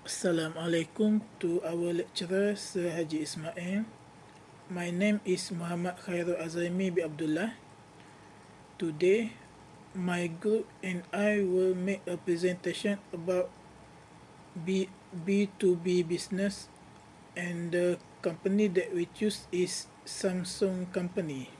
Assalamualaikum to our lecturer, Sir Haji Ismail. My name is Muhammad Khairul Azaimi bin Abdullah. Today, my group and I will make a presentation about B2B business, and the company that we choose is Samsung company.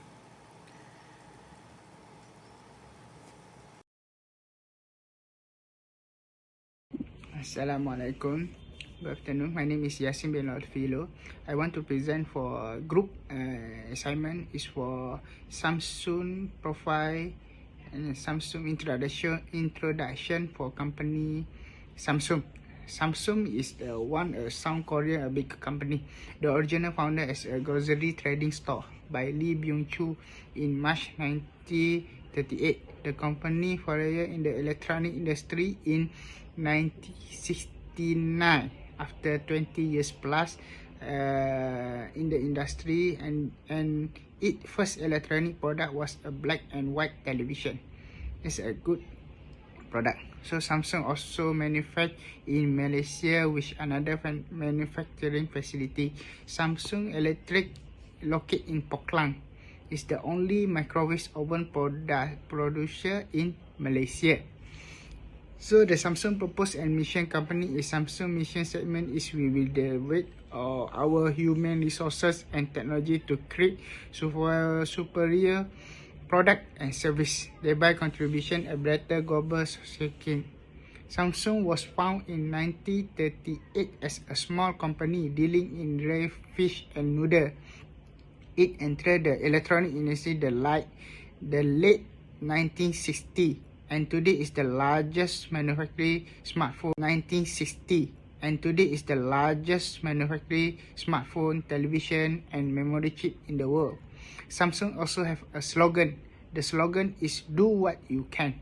Assalamualaikum. Good afternoon. My name is Yasin bin Filo. I want to present for group assignment is for Samsung profile and Samsung introduction for company Samsung. Samsung is a South Korea, a big company. The original founder is a grocery trading store by Lee Byung-chu in March 1938. The company founded in the electronic industry in 1969. After 20 years plus in the industry, and its first electronic product was a black and white television. It's a good product. So Samsung also manufactured in Malaysia with another manufacturing facility. Samsung Electric, located in Poklang, is the only microwave oven producer in Malaysia. So the Samsung purpose and mission company is Samsung mission statement is we will devote our human resources and technology to create superior product and service, thereby contribution a better global society. Samsung was founded in 1938 as a small company dealing in rice, fish and noodle. It entered the electronic industry the late 1960 and today is the largest manufacturing smartphone. 1960 and today is the largest manufacturing smartphone, television and memory chip in the world. Samsung also have a slogan. The slogan is do what you can.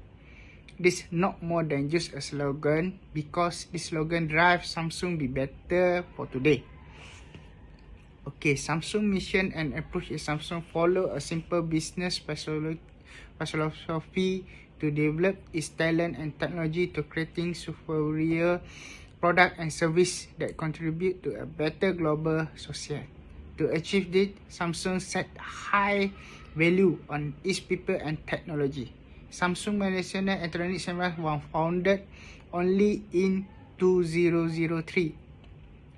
This not more than just a slogan, because this slogan drives Samsung be better for today. Okay, Samsung mission and approach is Samsung follow a simple business philosophy to develop its talent and technology to creating superior product and service that contribute to a better global society. To achieve this, Samsung set high value on its people and technology. Samsung Malaysia Electronics was founded only in 2003.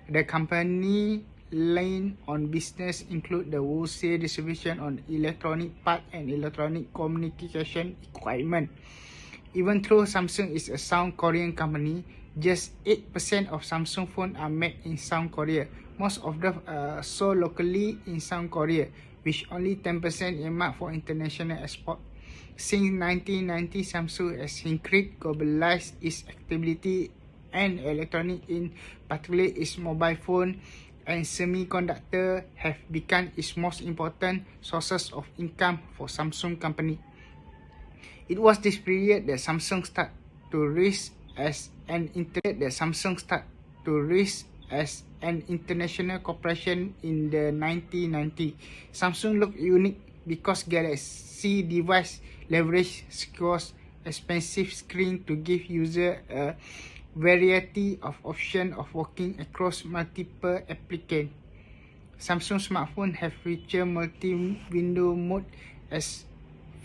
The company line on business include the wholesale distribution on electronic part and electronic communication equipment. Even though Samsung is a South Korean company, just 8% of Samsung phones are made in South Korea. Most of them are sold locally in South Korea, which only 10% earmarked for international export. Since 1990, Samsung has increased globalized its activity and electronic, in particular its mobile phone and semiconductor have become its most important sources of income for Samsung company. It was this period that Samsung started to rise as an international corporation in the 1990s. Samsung looked unique because Galaxy device leverage secure expensive screen to give user a variety of options of working across multiple applications. Samsung smartphones have featured multi-window mode as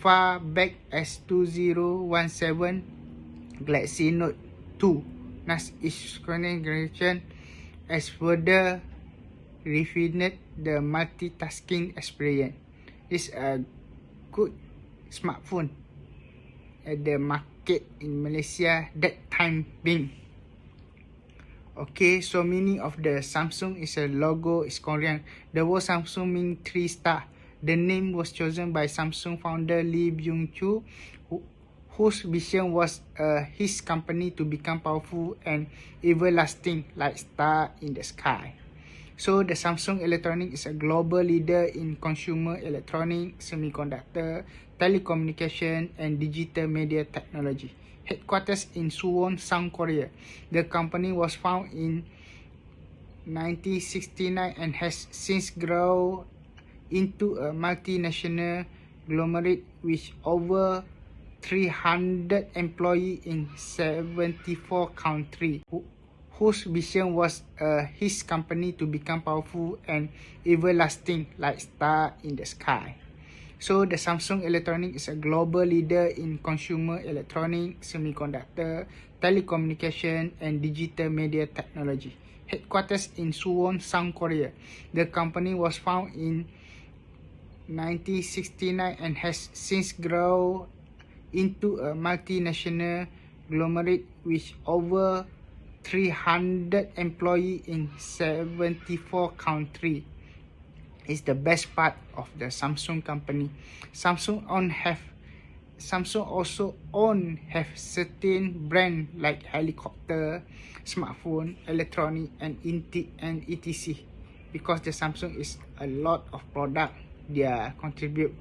far back as 2017. Galaxy Note 2, thus its current generation, has further refined the multitasking experience. It's a good smartphone at the market in Malaysia that time being. Okay, so meaning of the Samsung is a logo is Korean. The word Samsung means 3 star. The name was chosen by Samsung founder Lee Byung-chu, whose vision was his company to become powerful and everlasting like star in the sky. So the Samsung Electronics is a global leader in consumer electronics, semiconductor, telecommunication and digital media technology. Headquarters in Suwon, South Korea. The company was founded in 1969 and has since grown into a multinational conglomerate with over 300 employees in 74 countries, whose vision was his company to become powerful and everlasting like star in the sky. So the Samsung Electronics is a global leader in consumer electronics, semiconductor, telecommunication, and digital media technology. Headquarters in Suwon, South Korea. The company was founded in 1969 and has since grown into a multinational conglomerate with over 300 employees in 74 countries. Is the best part of the Samsung company. Samsung also have certain brand like helicopter, smartphone, electronic, and etc. Because the Samsung is a lot of product they contribute.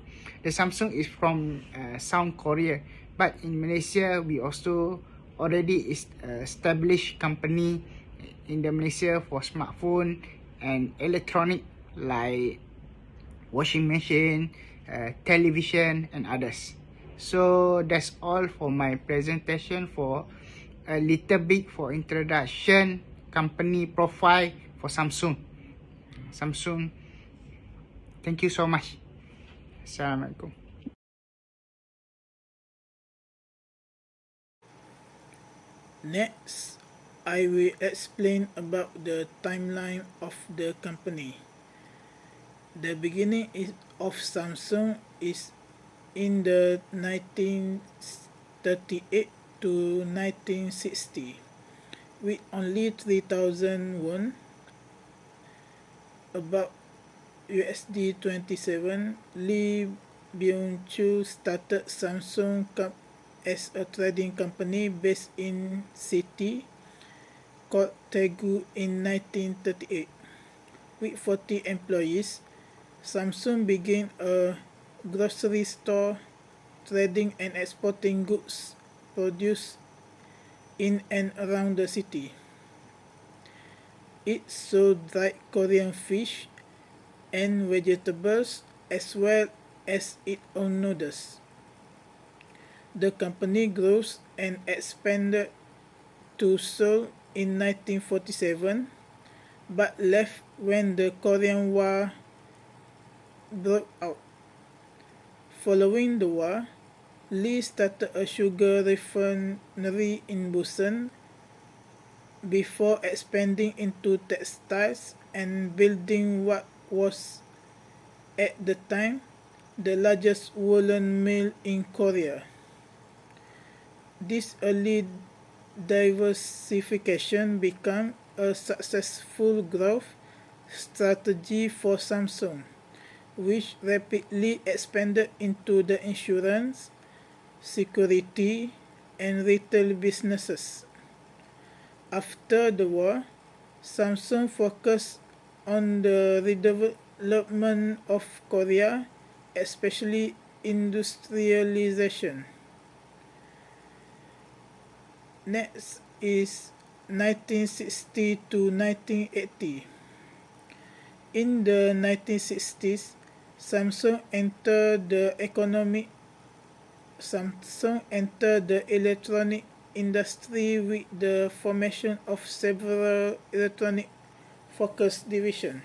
The Samsung is from South Korea, but in Malaysia we also already is established company in the Malaysia for smartphone and electronic like washing machine, television, and others. So that's all for my presentation for a little bit for introduction company profile for Samsung. Thank you so much. Assalamualaikum. Next, I will explain about the timeline of the company. The beginning of Samsung is in the 1938 to 1960 with only 3,000 won, about USD 27. Lee Byung-chul started Samsung as a trading company based in city called Daegu in 1938. With 40 employees, Samsung began a grocery store trading and exporting goods produced in and around the city. It sold dried Korean fish and vegetables as well as its own noodles. The company grows and expanded to Seoul in 1947 but left when the Korean War broke out. Following the war, Lee started a sugar refinery in Busan before expanding into textiles and building what was at the time the largest woolen mill in Korea. This early diversification became a successful growth strategy for Samsung, which rapidly expanded into the insurance, security, and retail businesses. After the war, Samsung focused on the redevelopment of Korea, especially industrialization. Next is 1960 to 1980. In the 1960s, Samsung entered the electronic industry with the formation of several electronic focused divisions,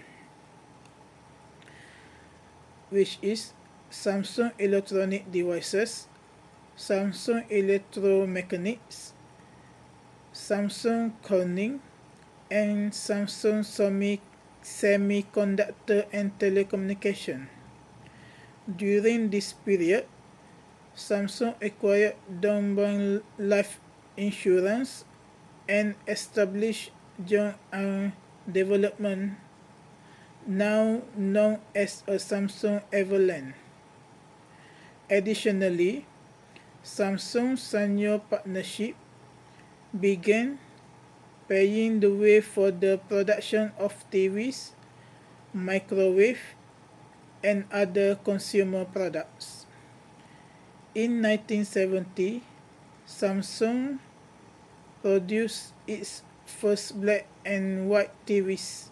which is Samsung Electronic Devices, Samsung Electromechanics, Samsung Corning, and Samsung Semiconductor and Telecommunication. During this period, Samsung acquired Dongbang Life Insurance and established Zhong'an Development, now known as a Samsung Everland. Additionally, Samsung Sanyo partnership began paving the way for the production of TVs, microwave, and other consumer products. In 1970, Samsung produced its first black and white TVs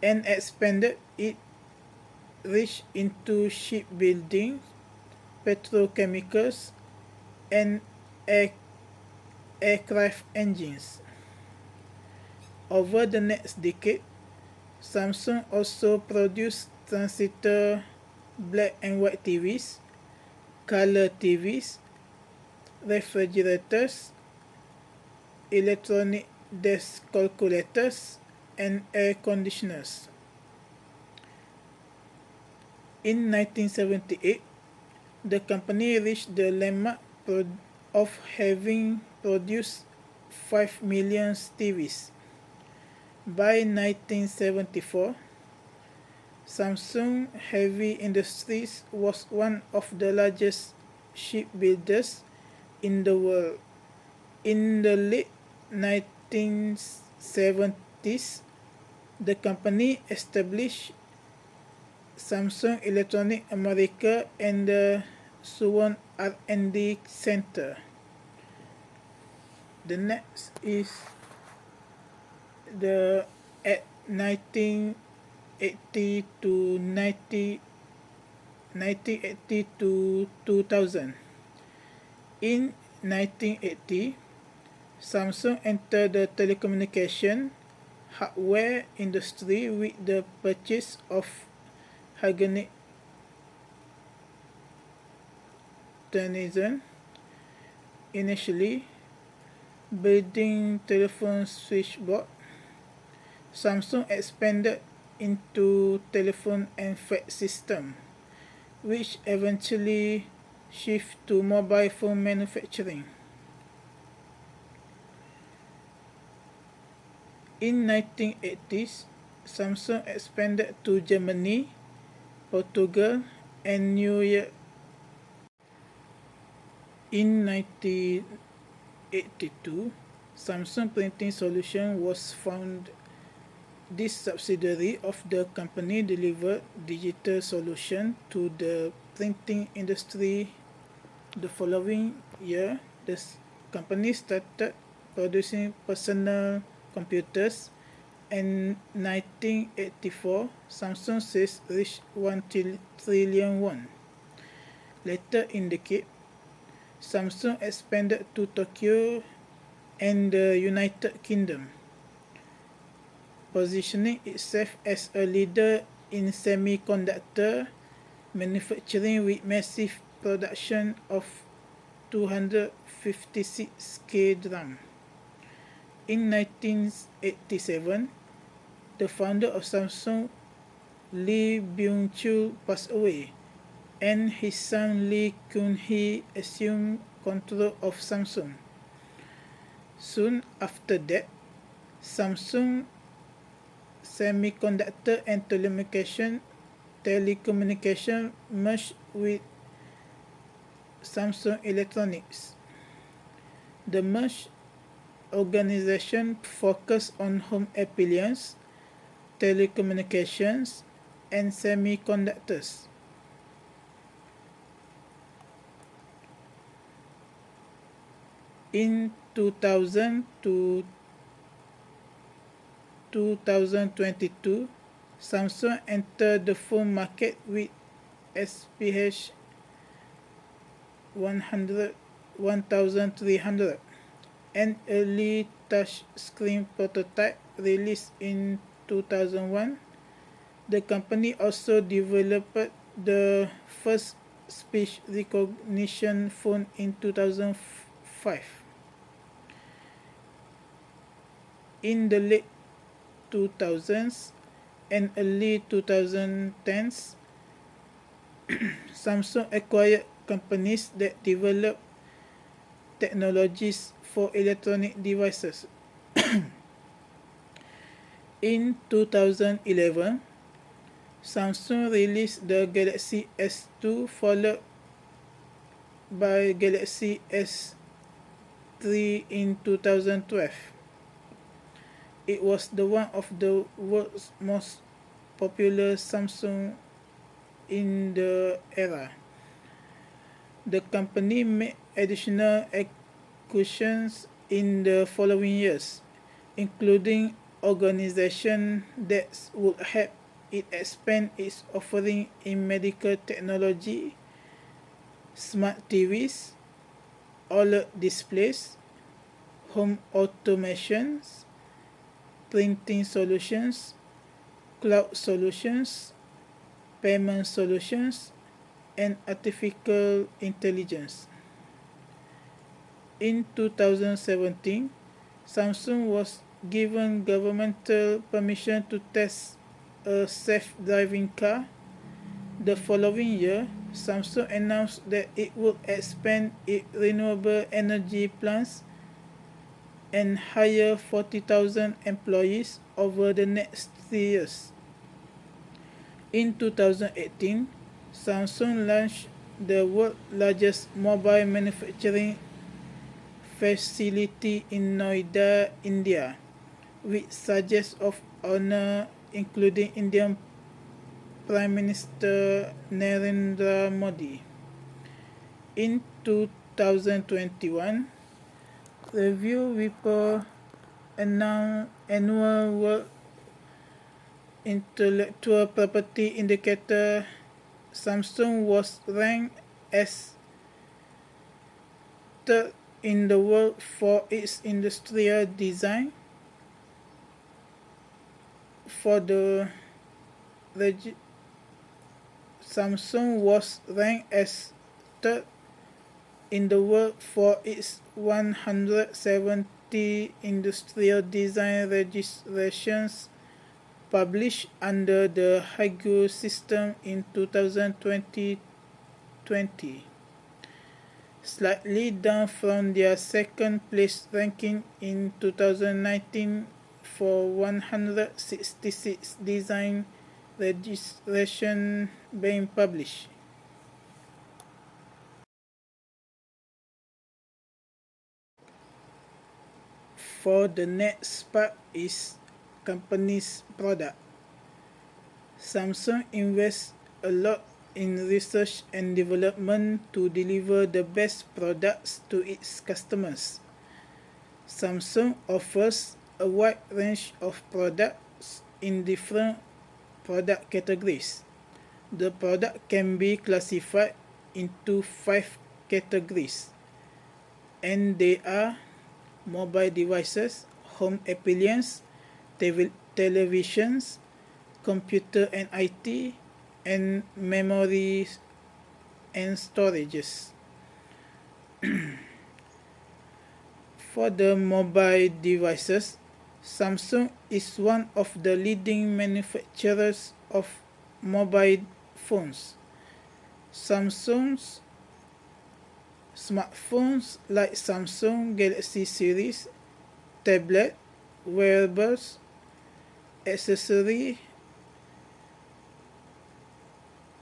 and expanded its reach into shipbuilding, petrochemicals, and aircraft engines. Over the next decade, Samsung also produced transistor black and white TVs, color TVs, refrigerators, electronic desk calculators, and air conditioners. In 1978, the company reached the landmark of having produced 5 million TVs. By 1974, Samsung Heavy Industries was one of the largest shipbuilders in the world. In the late 1970s, the company established Samsung Electronic America and the Suwon R&D Center. The next is the at 1980 to 2000. In 1980, Samsung entered the telecommunication hardware industry with the purchase of Hagenic Denizen, initially building telephone switchboard. Samsung expanded into telephone and fax system, which eventually shifted to mobile phone manufacturing. In 1980s, Samsung expanded to Germany, Portugal, and New York. In 1982, Samsung Printing Solution was founded. This subsidiary of the company delivered digital solution to the printing industry. The following year, the company started producing personal computers. In 1984, Samsung sales reached 1 trillion won. Later in the decade, Samsung expanded to Tokyo and the United Kingdom, positioning itself as a leader in semiconductor manufacturing with massive production of 256K drum. In 1987, the founder of Samsung, Lee Byung-chul, passed away, and his son Lee Kun-hee assumed control of Samsung. Soon after that, Samsung Semiconductor and Telecommunication merged with Samsung Electronics. The merged organization focused on home appliances, telecommunications, and semiconductors. In 2000 to 2022, Samsung entered the phone market with SPH 1300, an early touchscreen prototype released in 2001. The company also developed the first speech recognition phone in 2005. In the late 2000s and early 2010s, Samsung acquired companies that develop technologies for electronic devices. In 2011, Samsung released the Galaxy S2, followed by Galaxy S3 in 2012. It was one of the world's most popular Samsung in the era. The company made additional acquisitions in the following years, including organizations that would help it expand its offering in medical technology, smart TVs, OLED displays, home automations, printing solutions, cloud solutions, payment solutions, and artificial intelligence. In 2017, Samsung was given governmental permission to test a self-driving car. The following year, Samsung announced that it would expand its renewable energy plants and hire 40,000 employees over the next 3 years. In 2018, Samsung launched the world's largest mobile manufacturing facility in Noida, India, with subjects of honor including Indian Prime Minister Narendra Modi. In 2021, Review Report announced annual World Intellectual Property Indicator. Samsung was ranked as third in the world for its industrial design. For the Samsung was ranked as third in the world for its 170 industrial design registrations published under the Haigu system in 2020, slightly down from their second place ranking in 2019 for 166 design registration being published. For the next part is company's product. Samsung invests a lot in research and development to deliver the best products to its customers. Samsung offers a wide range of products in different product categories. The product can be classified into 5 categories, and they are mobile devices, home appliances, televisions, computer and IT, and memories and storages. For the mobile devices, Samsung is one of the leading manufacturers of mobile phones. Samsung's smartphones like Samsung Galaxy series, tablet, wearables, accessory,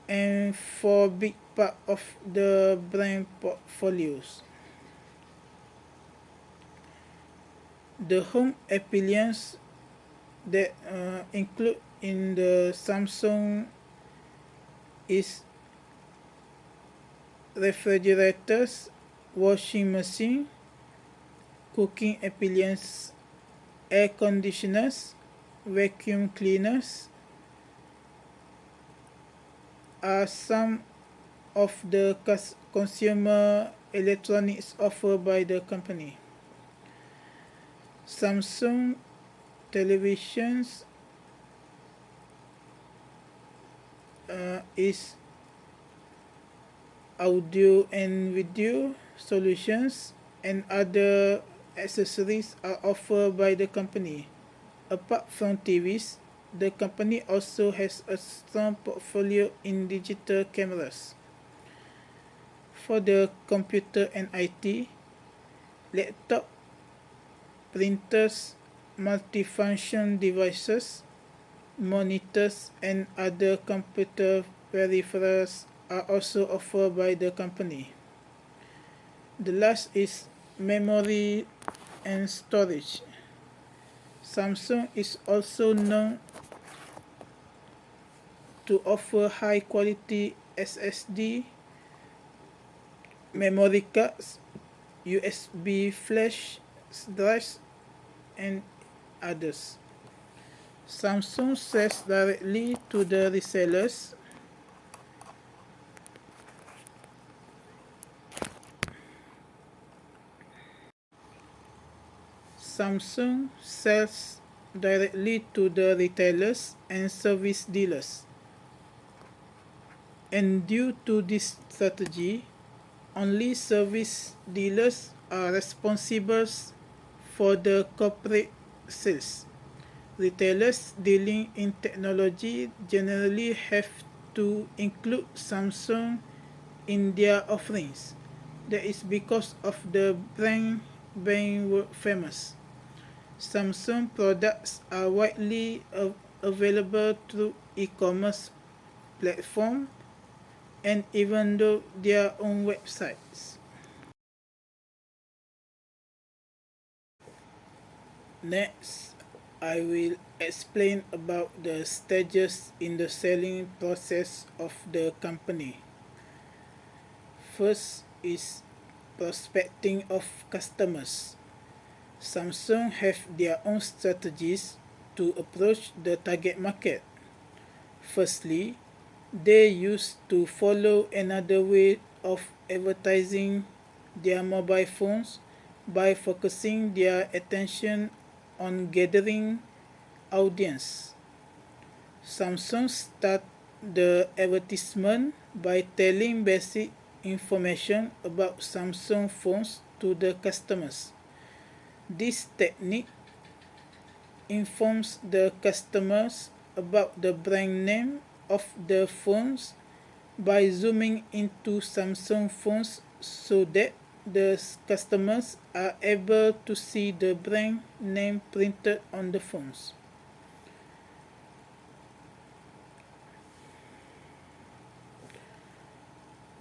and for big part of the brand portfolios. The home appliances that include in the Samsung is refrigerators, washing machine, cooking appliances, air conditioners, vacuum cleaners are some of the consumer electronics offered by the company. Samsung televisions is audio and video solutions and other accessories are offered by the company. Apart from TVs, the company also has a strong portfolio in digital cameras. For the computer and IT, laptop, printers, multifunction devices, monitors, and other computer peripherals are also offered by the company. The last is memory and storage. Samsung is also known to offer high quality SSD, memory cards, USB flash drives, and others. Samsung sells directly to the resellers. Samsung sells directly to the retailers and service dealers. And due to this strategy, only service dealers are responsible for the corporate sales. Retailers dealing in technology generally have to include Samsung in their offerings. That is because of the brand being famous. Samsung products are widely available through e-commerce platforms and even though their own websites. Next, I will explain about the stages in the selling process of the company. First is prospecting of customers. Samsung have their own strategies to approach the target market. Firstly, they used to follow another way of advertising their mobile phones by focusing their attention on gathering audience. Samsung start the advertisement by telling basic information about Samsung phones to the customers. This technique informs the customers about the brand name of the phones by zooming into Samsung phones so that the customers are able to see the brand name printed on the phones.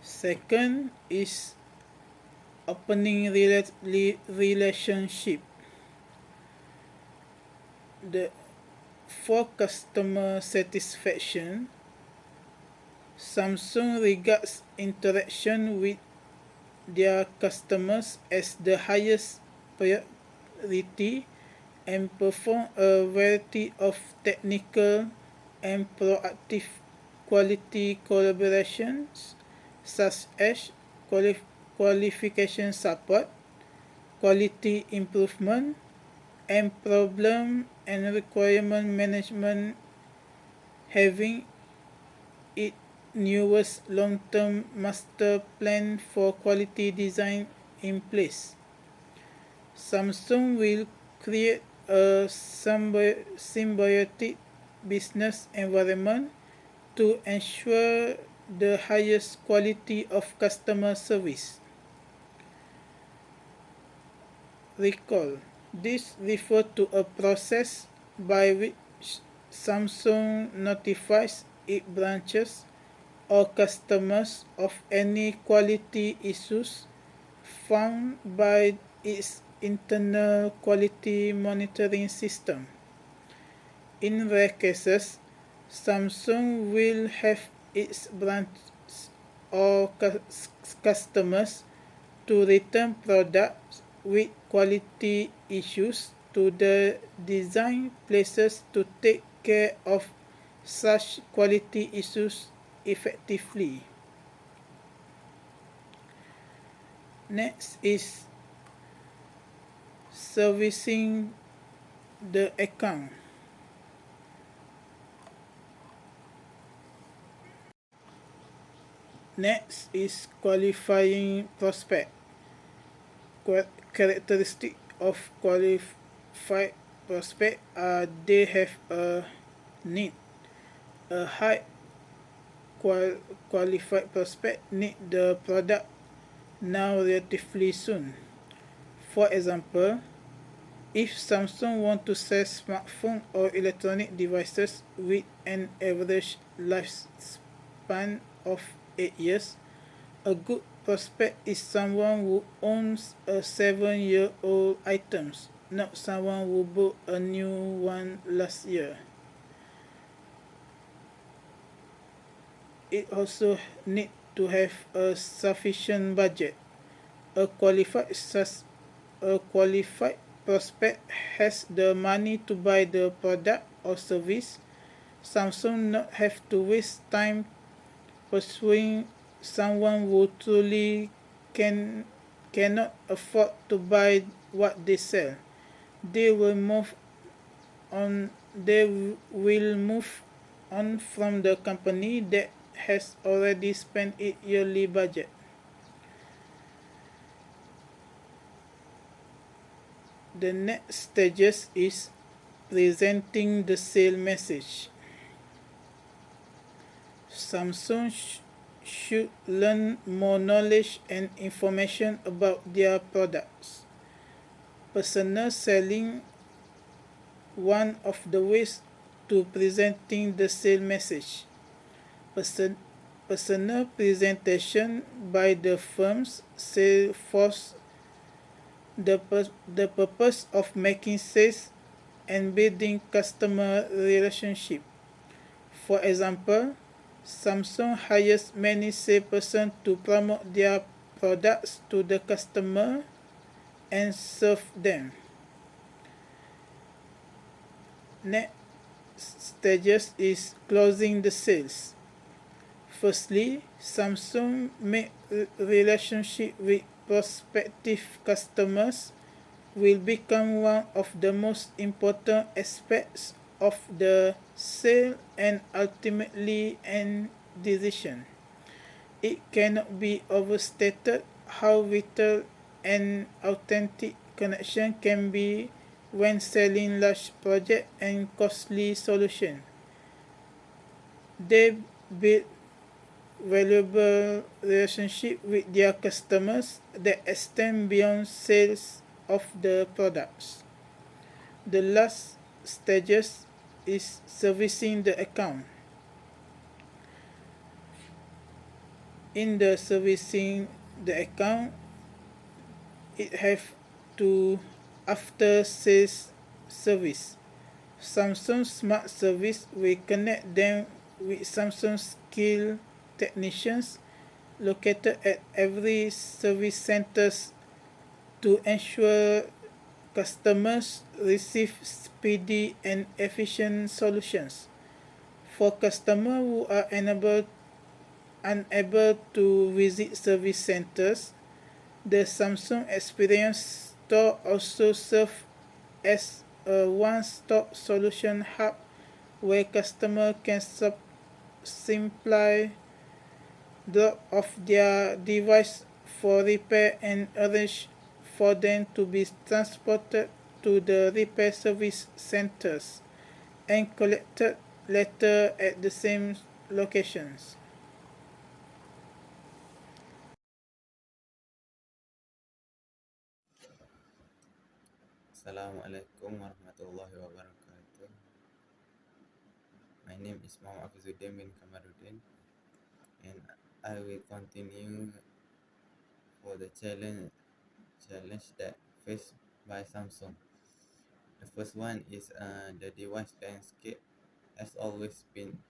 Second is opening relationship. For customer satisfaction, Samsung regards interaction with their customers as the highest priority and perform a variety of technical and proactive quality collaborations such as qualification support, quality improvement, and problem and requirement management, having its newest long-term master plan for quality design in place. Samsung will create a symbiotic business environment to ensure the highest quality of customer service. Recall, this refers to a process by which Samsung notifies its branches or customers of any quality issues found by its internal quality monitoring system. In rare cases, Samsung will have its branches or customers to return products with quality issues to the design places to take care of such quality issues effectively. Next is servicing the account. Next is qualifying prospect. Characteristic of qualified prospect are they have a need. A high qualified prospect need the product now relatively soon. For example, if Samsung want to sell smartphone or electronic devices with an average lifespan of 8 years, a good prospect is someone who owns a 7-year-old items, not someone who bought a new one last year. It also need to have a sufficient budget. A qualified prospect has the money to buy the product or service. Samsung not have to waste time pursuing someone who truly cannot afford to buy what they sell. They will move will move on from the company that has already spent its yearly budget. The next stages is presenting the sale message. Samsung should learn more knowledge and information about their products. Personal selling one of the ways to presenting the sale message. Person, Personal presentation by the firm's sales force, the purpose of making sales and building customer relationship. For example, Samsung hires many salespersons to promote their products to the customer and serve them. Next stages is closing the sales. Firstly, Samsung make relationship with prospective customers will become one of the most important aspects of the sale and ultimately an decision. It cannot be overstated how vital an authentic connection can be when selling large projects and costly solutions. They build valuable relationship with their customers that extend beyond sales of the products. The last stages is servicing the account. In the servicing the account, it have to after sales service. Samsung Smart Service will connect them with Samsung skilled technicians located at every service centers to ensure customers receive speedy and efficient solutions. For customers who are unable to visit service centers, the Samsung Experience Store also serves as a one-stop solution hub where customers can simply drop off their device for repair and arrange for them to be transported to the repair service centers and collected later at the same locations. Assalamualaikum warahmatullahi wabarakatuh. My name is Muhammad Afizuddin bin Kamaruddin, and I will continue for the challenge that faced by Samsung. The first one is the device landscape has always been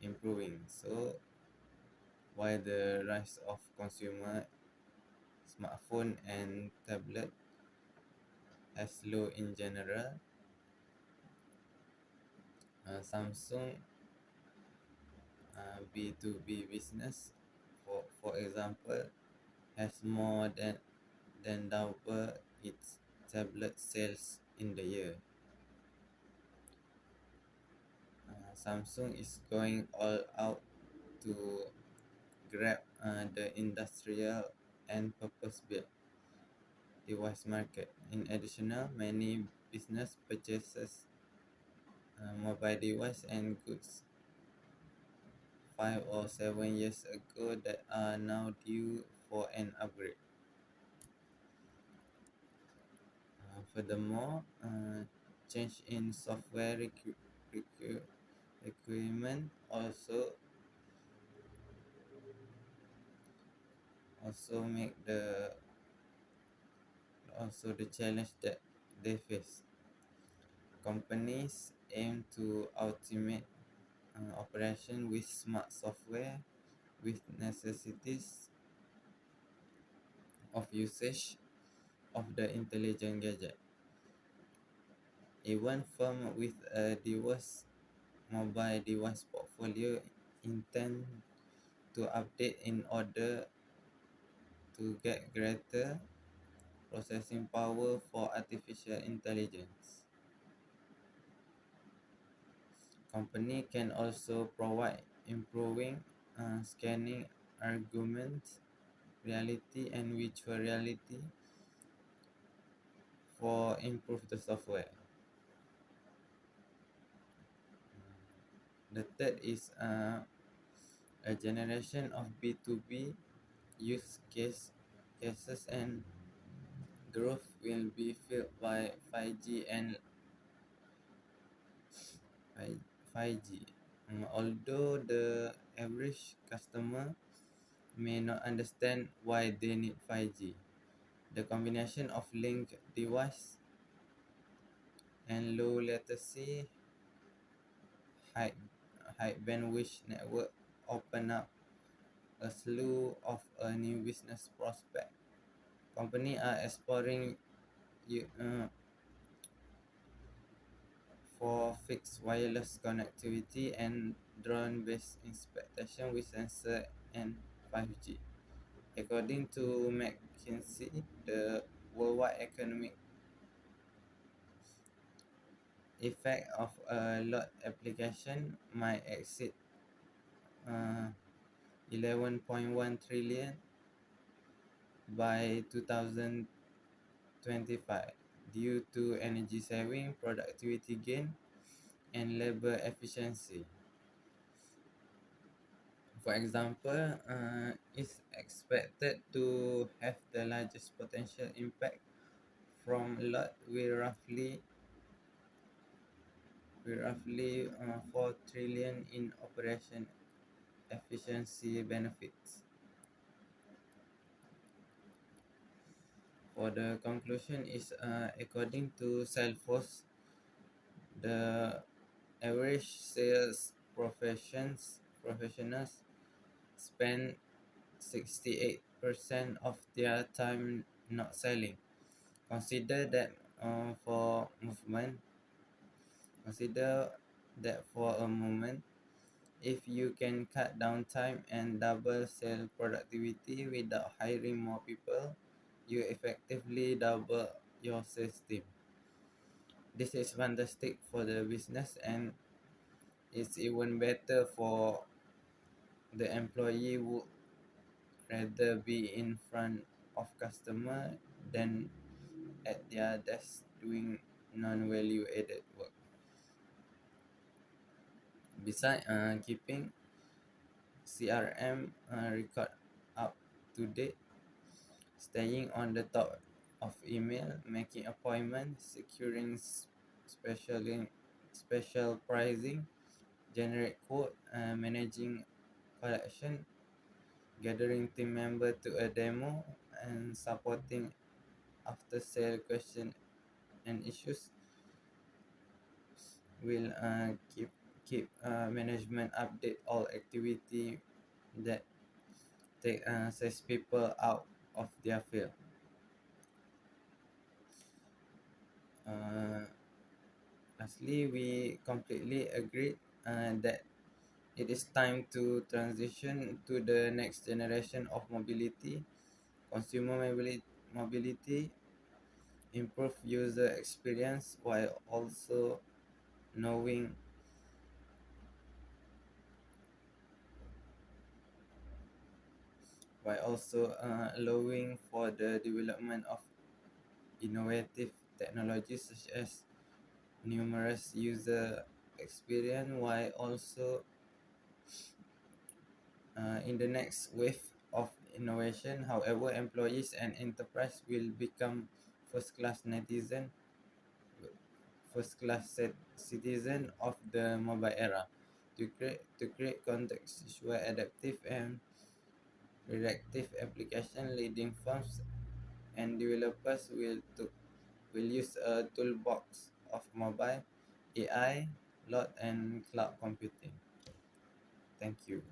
improving. So while the rise of consumer smartphone and tablet has slow in general, Samsung B2B business, for example, has more than double its tablet sales in the year. Samsung is going all out to grab the industrial and purpose-built device market. In addition, many business purchases mobile device and goods 5 or 7 years ago that are now due for an upgrade. Furthermore, change in software requirement also make the challenge that they face. Companies aim to automate operation with smart software with necessities of usage of the intelligent gadget. Even firm with a diverse mobile device portfolio intend to update in order to get greater processing power for artificial intelligence. Company can also provide improving scanning augmented reality and virtual reality for improve the software. The third is a generation of B2B use cases and growth will be filled by 5G and 5G. Although the average customer may not understand why they need 5G, the combination of linked device and low latency high, high bandwidth network open up a slew of a new business prospect. Companies are exploring for fixed wireless connectivity and drone-based inspection with sensor and 5G. According to McKinsey, the worldwide economic effect of a lot application might exceed uh, 11.1 trillion by 2025 due to energy saving, productivity gain, and labor efficiency. For example, is expected to have the largest potential impact from lot with roughly 4 trillion in operation efficiency benefits. For the conclusion is according to Salesforce, the average sales professionals spend 68% of their time not selling. Consider that for movement. Consider that for a moment. If you can cut down time and double sales productivity without hiring more people, you effectively double your sales team. This is fantastic for the business and it's even better for the employee who rather be in front of customer than at their desk doing non-value added work. Besides keeping CRM record up to date, staying on the top of email, making appointments, securing special pricing, generate quote, managing collection, gathering team member to a demo, and supporting after sale question and issues will keep management update all activity that take sales people out of their field. Uh, Lastly, we completely agree that it is time to transition to the next generation of mobility, consumer mobility, improve user experience knowing while also allowing for the development of innovative technologies such as numerous user experience while also in the next wave of innovation. However, employees and enterprise will become first class netizen first class citizen of the mobile era. To create contextual adaptive and reactive application, leading firms and developers will use a toolbox of mobile, AI, lot and cloud computing. Thank you.